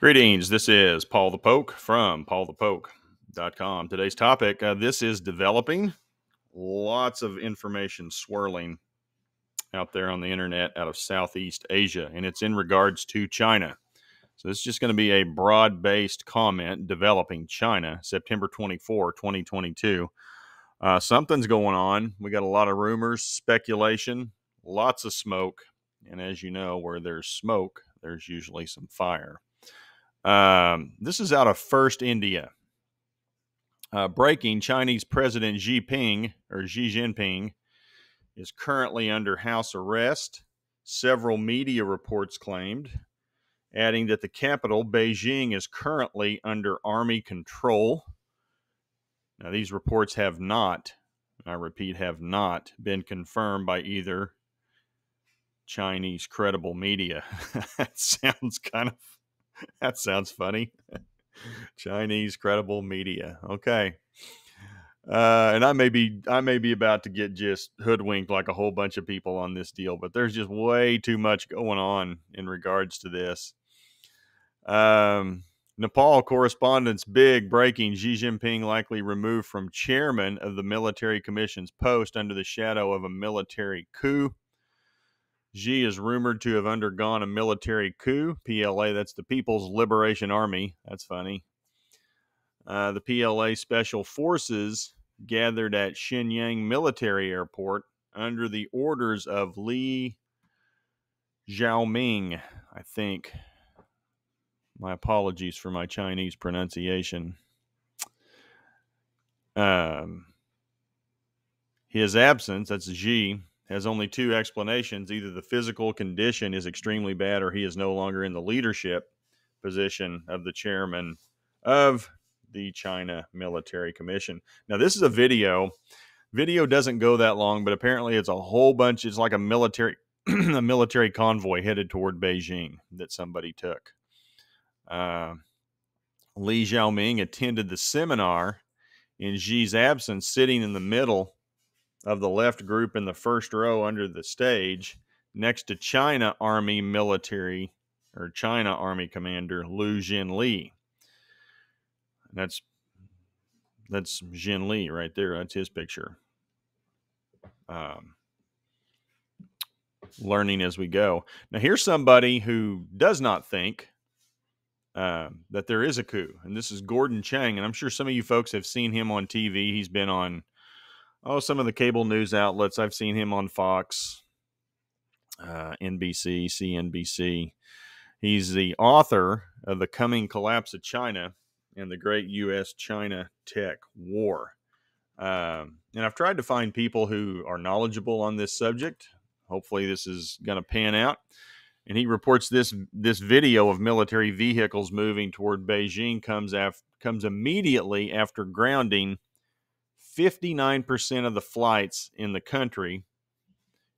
Greetings. This is Paul the Poke from paulthepoke.com. Today's topic, this is developing. Lots of information swirling out there on the internet out of Southeast Asia, and it's in regards to China. So this is just going to be a broad-based comment, developing China, September 24, 2022. Something's going on. We got a lot of rumors, speculation, lots of smoke, and as you know, where there's smoke, there's usually some fire. This is out of First India. Breaking: Chinese President Xi Jinping is currently under house arrest, several media reports claimed, adding that the capital, Beijing, is currently under army control. Now, these reports have not, I repeat, have not been confirmed by either Chinese credible media. That sounds funny. Chinese credible media. Okay. And I may be about to get just hoodwinked like a whole bunch of people on this deal, but there's just way too much going on in regards to this. Nepal correspondence: big breaking: Xi Jinping likely removed from chairman of the military commission's post under the shadow of a military coup. Xi is rumored to have undergone a military coup. PLA, that's the People's Liberation Army. That's funny. The PLA Special Forces gathered at Shenyang Military Airport under the orders of Li Xiaoming, I think. My apologies for my Chinese pronunciation. His absence, that's Xi, has only two explanations. Either the physical condition is extremely bad or he is no longer in the leadership position of the chairman of the China Military Commission. Now, this is a video. Video doesn't go that long, but apparently it's a whole bunch. It's like a military a military convoy headed toward Beijing that somebody took. Li Xiaoming attended the seminar in Xi's absence, sitting in the middle of the left group in the first row under the stage, next to China Army Commander Liu Jinli. That's Jin Li right there. That's his picture. Learning as we go. Now, here's somebody who does not think that there is a coup, and this is Gordon Chang, and I'm sure some of you folks have seen him on TV. He's been on some of the cable news outlets. I've seen him on Fox, NBC, CNBC. He's the author of The Coming Collapse of China and the Great U.S.-China Tech War. And I've tried to find people who are knowledgeable on this subject. Hopefully this is going to pan out. And he reports this video of military vehicles moving toward Beijing comes immediately after grounding 59% of the flights in the country.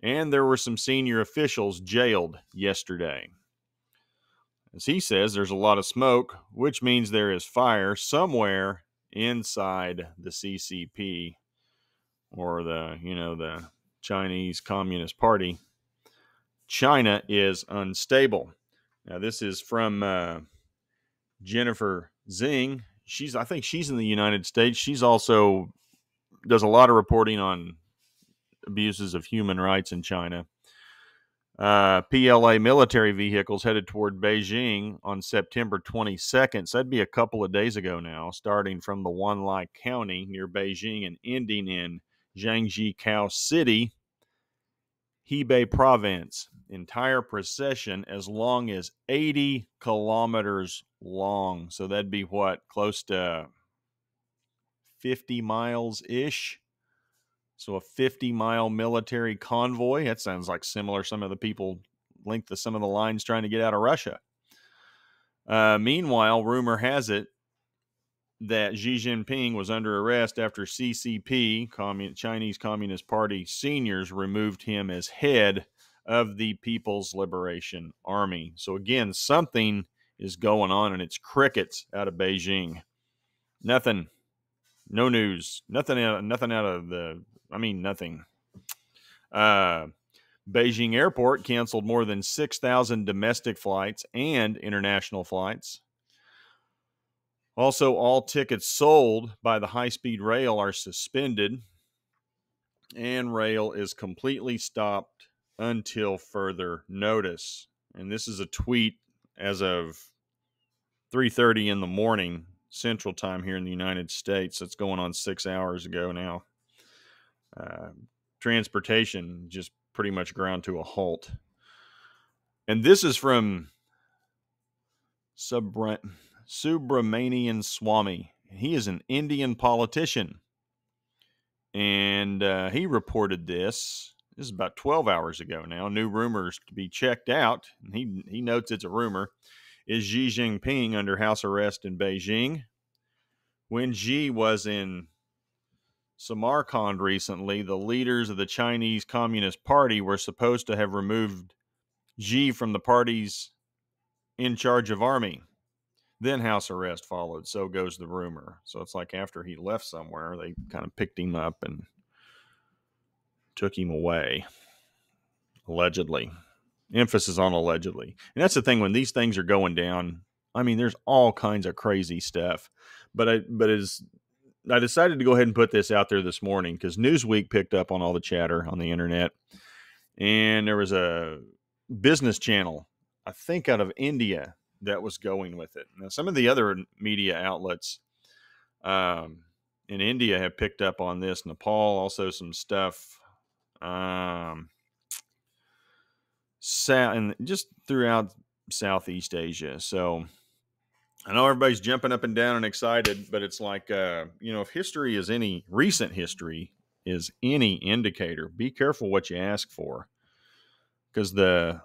And there were some senior officials jailed yesterday. As he says, there's a lot of smoke, which means there is fire somewhere inside the CCP, or the Chinese Communist Party. China is unstable. Now, this is from Jennifer Zing. I think she's in the United States. She's also does a lot of reporting on abuses of human rights in China. PLA military vehicles headed toward Beijing on September 22nd. So that'd be a couple of days ago now, starting from the Wanli County near Beijing and ending in Zhangjiakou City, Hebei Province. Entire procession as long as 80 kilometers long. So that'd be close to 50 miles-ish. So a 50-mile military convoy. That sounds like similar. Some of the people length of some of the lines trying to get out of Russia. Meanwhile, rumor has it that Xi Jinping was under arrest after CCP, Chinese Communist Party seniors, removed him as head of the People's Liberation Army. So again, something is going on, and it's crickets out of Beijing. Nothing. No news. Nothing out of the... nothing. Beijing Airport canceled more than 6,000 domestic flights and international flights Also, all tickets sold by the high-speed rail are suspended, and rail is completely stopped until further notice. And this is a tweet as of 3:30 in the morning Central Time here in the United States. It's going on 6 hours ago now. Transportation just pretty much ground to a halt. And this is from Subramanian Swamy. He is an Indian politician. And he reported this. This is about 12 hours ago now. New rumors to be checked out. And he notes it's a rumor. Is Xi Jinping under house arrest in Beijing? When Xi was in Samarkand recently, the leaders of the Chinese Communist Party were supposed to have removed Xi from the party's in charge of army. Then house arrest followed, so goes the rumor. So it's like after he left somewhere, they kind of picked him up and took him away, allegedly. Emphasis on allegedly. And that's the thing, when these things are going down, I mean, there's all kinds of crazy stuff. But I decided to go ahead and put this out there this morning because Newsweek picked up on all the chatter on the internet. And there was a business channel, I think out of India, that was going with it. Now, some of the other media outlets in India have picked up on this. Nepal, also some stuff. And just throughout Southeast Asia. So I know everybody's jumping up and down and excited, but it's like, if history is recent history is any indicator, be careful what you ask for. Because the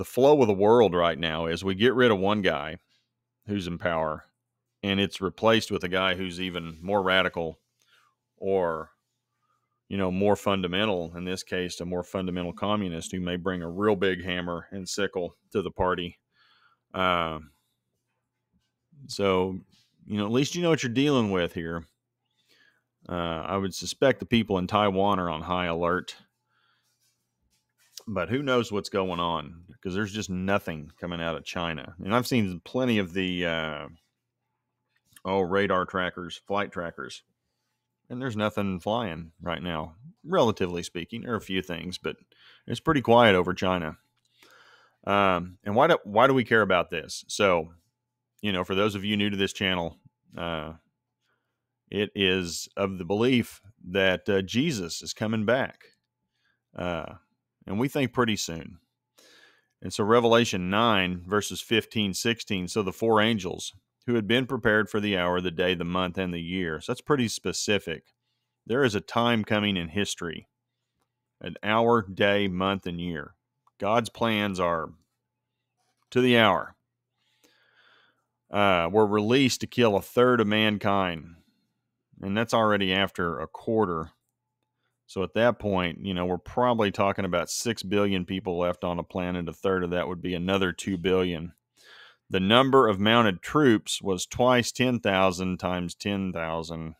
flow of the world right now is we get rid of one guy who's in power and it's replaced with a guy who's even more radical or, more fundamental, in this case, a more fundamental communist who may bring a real big hammer and sickle to the party. So, at least you know what you're dealing with here. I would suspect the people in Taiwan are on high alert. But who knows what's going on? Because there's just nothing coming out of China. And I've seen plenty of the radar trackers, flight trackers. And there's nothing flying right now, relatively speaking. There are a few things, but it's pretty quiet over China. And why do we care about this? So, for those of you new to this channel, it is of the belief that Jesus is coming back. And we think pretty soon. And so Revelation 9, verses 15, 16. So the four angels who had been prepared for the hour, the day, the month, and the year. So that's pretty specific. There is a time coming in history. An hour, day, month, and year. God's plans are to the hour. Were released to kill a third of mankind. And that's already after a quarter. So at that point, we're probably talking about 6 billion people left on the planet. A third of that would be another 2 billion. The number of mounted troops was twice 10,000 times 10,000.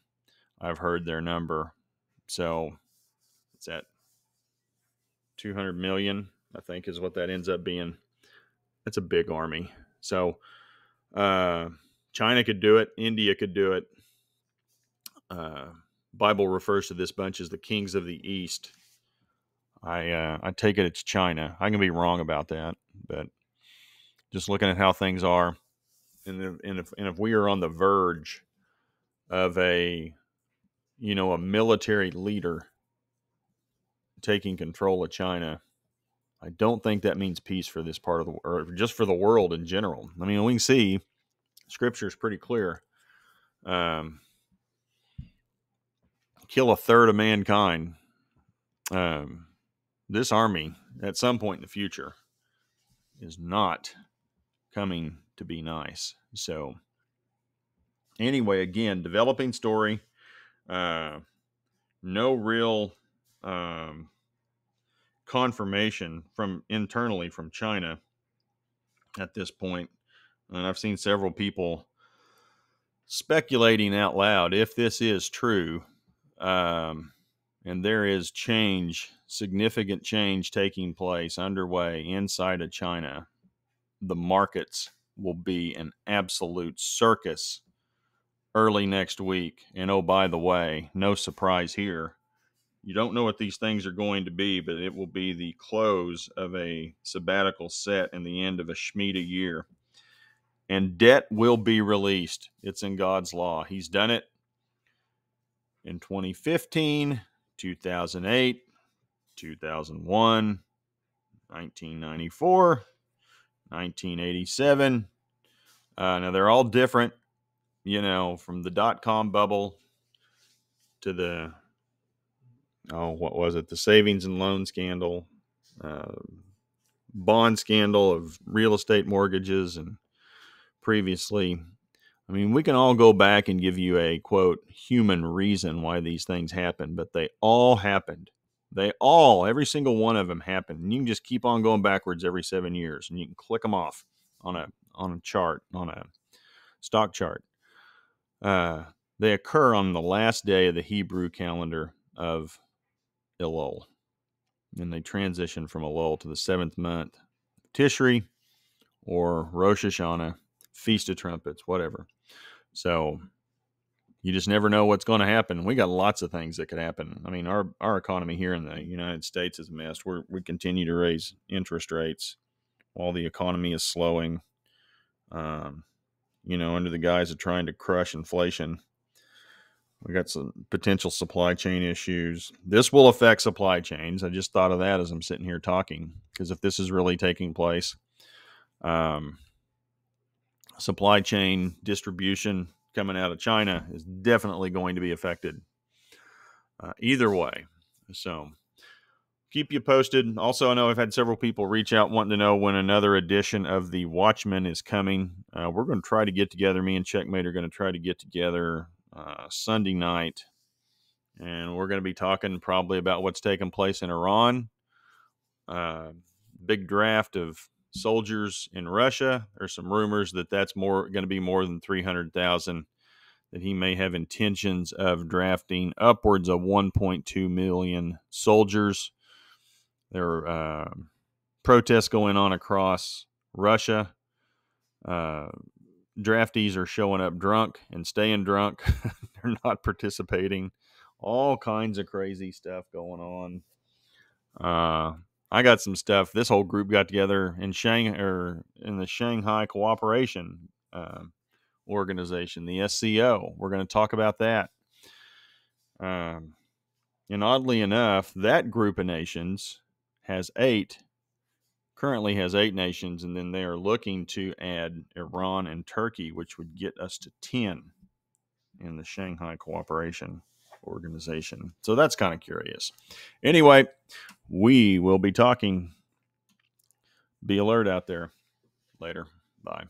I've heard their number. So it's at 200 million, I think, is what that ends up being. That's a big army. So China could do it. India could do it. Bible refers to this bunch as the kings of the East. I take it it's China. I can be wrong about that, but just looking at how things are, and if we are on the verge of a military leader taking control of China, I don't think that means peace for this part of the world, or just for the world in general. I mean, we can see Scripture is pretty clear. Kill a third of mankind. This army, at some point in the future, is not coming to be nice. So, anyway, again, developing story. No real confirmation from internally from China at this point. And I've seen several people speculating out loud if this is true. And there is significant change taking place underway inside of China. The markets will be an absolute circus early next week. And oh, by the way, no surprise here. You don't know what these things are going to be, but it will be the close of a sabbatical set and the end of a Shemitah year. And debt will be released. It's in God's law. He's done it in 2015, 2008, 2001, 1994, 1987. Now, they're all different, from the dot-com bubble to the, what was it? The savings and loan scandal, bond scandal of real estate mortgages, and previously. I mean, we can all go back and give you a, quote, human reason why these things happen, but they all happened. Every single one of them happened. And you can just keep on going backwards every 7 years, and you can click them off on a chart, on a stock chart. They occur on the last day of the Hebrew calendar of Elul. And they transition from Elul to the 7th month, Tishri, or Rosh Hashanah, Feast of Trumpets, whatever. So you just never know what's going to happen. We got lots of things that could happen. I mean, our economy here in the United States is a mess. We continue to raise interest rates while the economy is slowing, under the guise of trying to crush inflation. We got some potential supply chain issues. This will affect supply chains. I just thought of that as I'm sitting here talking, because if this is really taking place, supply chain distribution coming out of China is definitely going to be affected either way. So keep you posted. Also, I know I've had several people reach out wanting to know when another edition of The Watchman is coming. We're going to try to get together. Me and Checkmate are going to try to get together Sunday night, and we're going to be talking probably about what's taking place in Iran. Big draft of soldiers in Russia. There's some rumors that that's going to be more than 300,000, that he may have intentions of drafting upwards of 1.2 million soldiers. There are protests going on across Russia. Draftees are showing up drunk and staying drunk. They're not participating. All kinds of crazy stuff going on. I got some stuff. This whole group got together in the Shanghai Cooperation Organization, the SCO. We're going to talk about that. And oddly enough, that group of nations currently has 8 nations, and then they are looking to add Iran and Turkey, which would get us to 10 in the Shanghai Cooperation Organization. So that's kind of curious. Anyway, we will be talking. Be alert out there. Later. Bye.